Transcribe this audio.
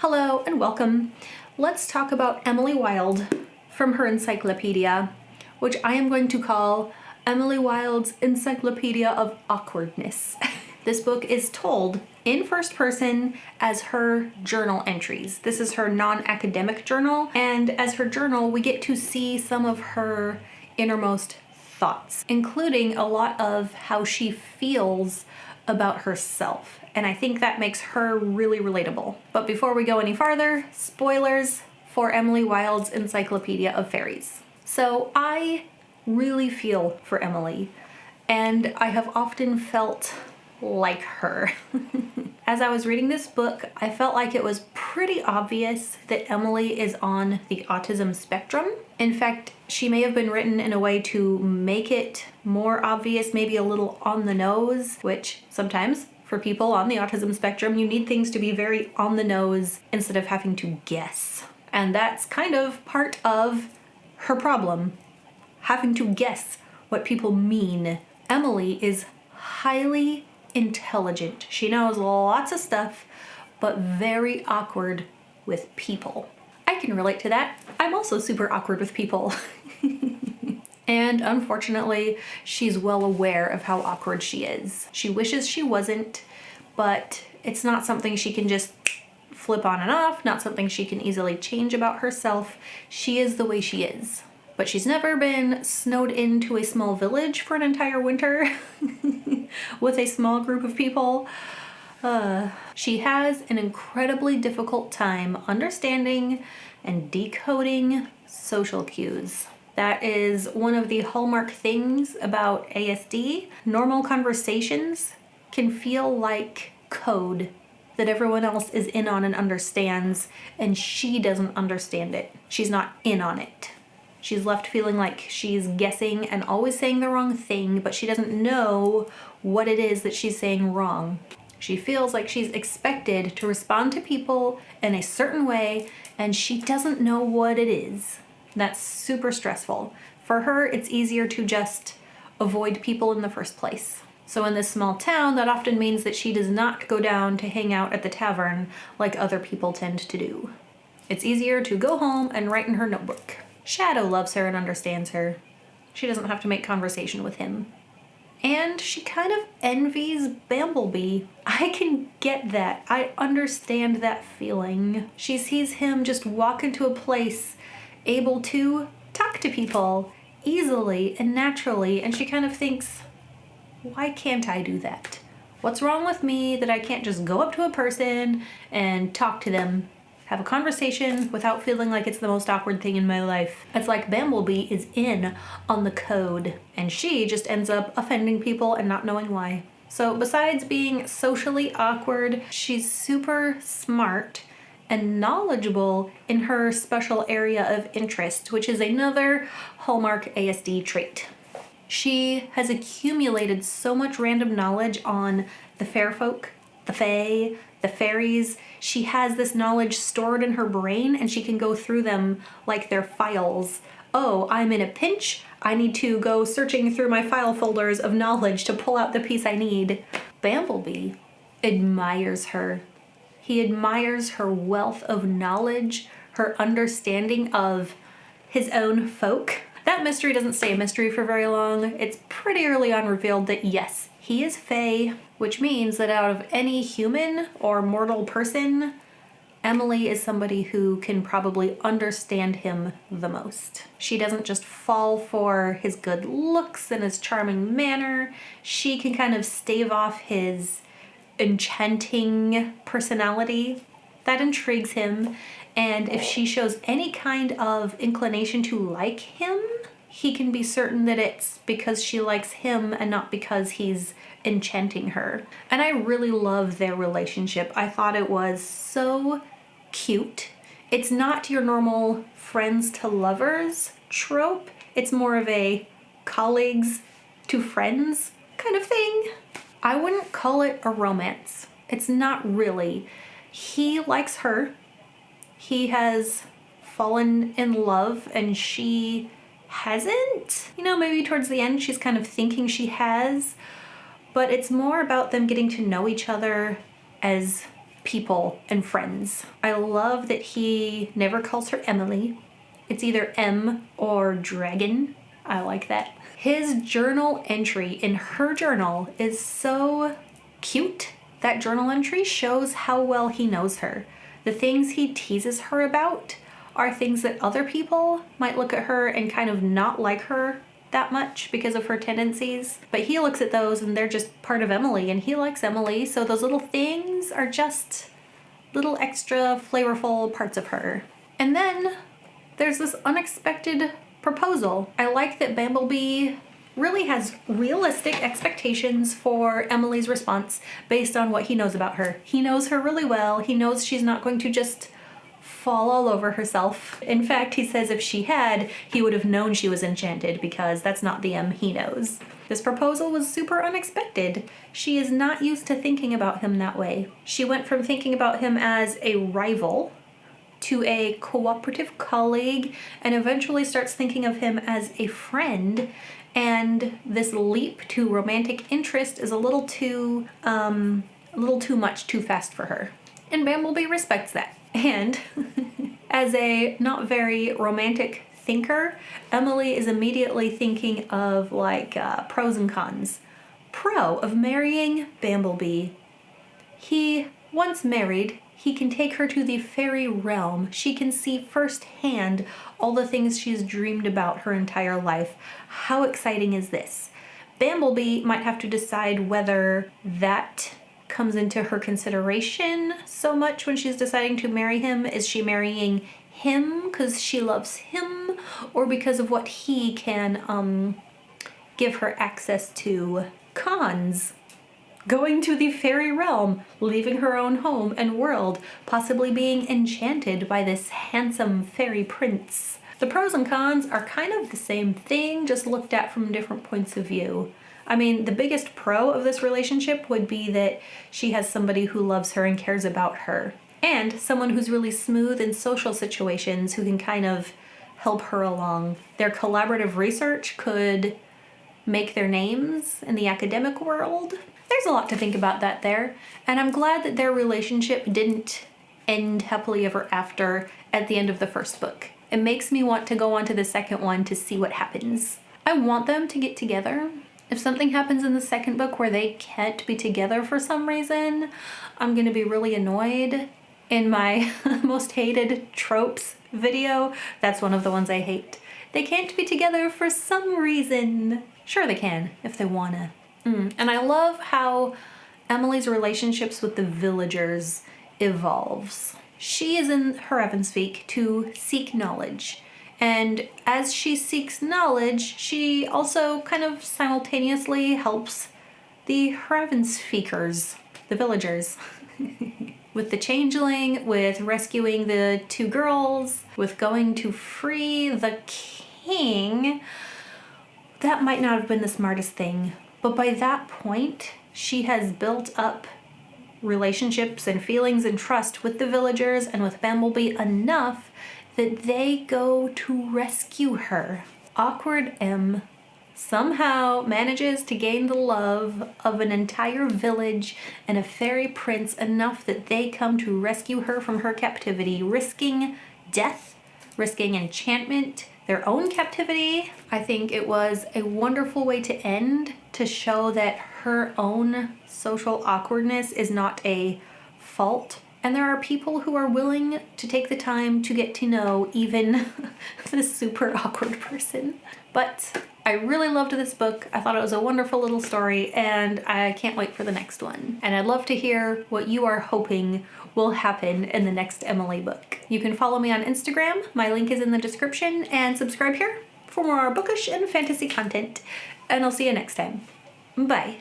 Hello and welcome. Let's talk about Emily Wilde from her Encyclopedia, which I am going to call Emily Wilde's Encyclopedia of Awkwardness. This book is told in first person as her journal entries. This is her non-academic journal, and as her journal, we get to see some of her innermost thoughts, including a lot of how she feels about herself. And I think that makes her really relatable. But before we go any farther, spoilers for Emily Wilde's Encyclopedia of Faries. So I really feel for Emily, and I have often felt like her. As I was reading this book, I felt like it was pretty obvious that Emily is on the autism spectrum. In fact, she may have been written in a way to make it more obvious, maybe a little on the nose, which sometimes for people on the autism spectrum, you need things to be very on the nose instead of having to guess. And that's kind of part of her problem, having to guess what people mean. Emily is highly intelligent. She knows lots of stuff, but very awkward with people. I can relate to that. I'm also super awkward with people. And unfortunately, she's well aware of how awkward she is. She wishes she wasn't, but it's not something she can just flip on and off, not something she can easily change about herself. She is the way she is. But she's never been snowed into a small village for an entire winter with a small group of people. She has an incredibly difficult time understanding and decoding social cues. That is one of the hallmark things about ASD. Normal conversations can feel like code that everyone else is in on and understands, and she doesn't understand it. She's not in on it. She's left feeling like she's guessing and always saying the wrong thing, but she doesn't know what it is that she's saying wrong. She feels like she's expected to respond to people in a certain way, and she doesn't know what it is. That's super stressful. For her, it's easier to just avoid people in the first place. So in this small town, that often means that she does not go down to hang out at the tavern like other people tend to do. It's easier to go home and write in her notebook. Shadow loves her and understands her. She doesn't have to make conversation with him. And she kind of envies Bumblebee. I can get that. I understand that feeling. She sees him just walk into a place able to talk to people easily and naturally, and she kind of thinks, why can't I do that? What's wrong with me that I can't just go up to a person and talk to them, have a conversation without feeling like it's the most awkward thing in my life? It's like Bumblebee is in on the code, and she just ends up offending people and not knowing why. So besides being socially awkward, she's super smart and knowledgeable in her special area of interest, which is another hallmark ASD trait. She has accumulated so much random knowledge on the fair folk, the fae, the fairies. She has this knowledge stored in her brain, and she can go through them like they're files. Oh, I'm in a pinch. I need to go searching through my file folders of knowledge to pull out the piece I need. Bumblebee admires her. He admires her wealth of knowledge, her understanding of his own folk. That mystery doesn't stay a mystery for very long. It's pretty early on revealed that yes, he is fae, which means that out of any human or mortal person, Emily is somebody who can probably understand him the most. She doesn't just fall for his good looks and his charming manner. She can kind of stave off his enchanting personality. That intrigues him, and if she shows any kind of inclination to like him, he can be certain that it's because she likes him and not because he's enchanting her. And I really love their relationship. I thought it was so cute. It's not your normal friends to lovers trope. It's more of a colleagues to friends kind of thing. I wouldn't call it a romance. It's not really. He likes her. He has fallen in love and she hasn't. You know, maybe towards the end she's kind of thinking she has, but it's more about them getting to know each other as people and friends. I love that he never calls her Emily. It's either M or Dragon. I like that. His journal entry in her journal is so cute. That journal entry shows how well he knows her. The things he teases her about are things that other people might look at her and kind of not like her that much because of her tendencies. But he looks at those and they're just part of Emily, and he likes Emily, so those little things are just little extra flavorful parts of her. And then there's this unexpected proposal. I like that Bamblebee really has realistic expectations for Emily's response based on what he knows about her. He knows her really well. He knows she's not going to just fall all over herself. In fact, he says if she had, he would have known she was enchanted, because that's not the M he knows. This proposal was super unexpected. She is not used to thinking about him that way. She went from thinking about him as a rival to a cooperative colleague, and eventually starts thinking of him as a friend. And this leap to romantic interest is a little too much too fast for her. And Bamblebee respects that. And as a not very romantic thinker, Emily is immediately thinking of pros and cons. Pro of marrying Bamblebee. He, once married, he can take her to the fairy realm. She can see firsthand all the things she's dreamed about her entire life. How exciting is this? Bamblebee might have to decide whether that comes into her consideration so much when she's deciding to marry him. Is she marrying him because she loves him, or because of what he can give her access to? Cons: going to the fairy realm, leaving her own home and world, possibly being enchanted by this handsome fairy prince. The pros and cons are kind of the same thing, just looked at from different points of view. I mean, the biggest pro of this relationship would be that she has somebody who loves her and cares about her, and someone who's really smooth in social situations who can kind of help her along. Their collaborative research could make their names in the academic world. There's a lot to think about that there, and I'm glad that their relationship didn't end happily ever after at the end of the first book. It makes me want to go on to the second one to see what happens. I want them to get together. If something happens in the second book where they can't be together for some reason, I'm gonna be really annoyed. In my most hated tropes video, that's one of the ones I hate. They can't be together for some reason. Sure they can, if they wanna. And I love how Emily's relationships with the villagers evolves. She is in her Ravenspeak to seek knowledge. And as she seeks knowledge, she also kind of simultaneously helps the Ravenspeakers, the villagers. With the changeling, with rescuing the two girls, with going to free the king. That might not have been the smartest thing, but by that point, she has built up relationships and feelings and trust with the villagers and with Bamblebee enough that they go to rescue her. Awkward M somehow manages to gain the love of an entire village and a fairy prince enough that they come to rescue her from her captivity, risking death, risking enchantment, their own captivity. I think it was a wonderful way to end, to show that her own social awkwardness is not a fault. And there are people who are willing to take the time to get to know even this super awkward person. But I really loved this book. I thought it was a wonderful little story, and I can't wait for the next one. And I'd love to hear what you are hoping will happen in the next Emily book. You can follow me on Instagram. My link is in the description, and subscribe here for more bookish and fantasy content. And I'll see you next time. Bye.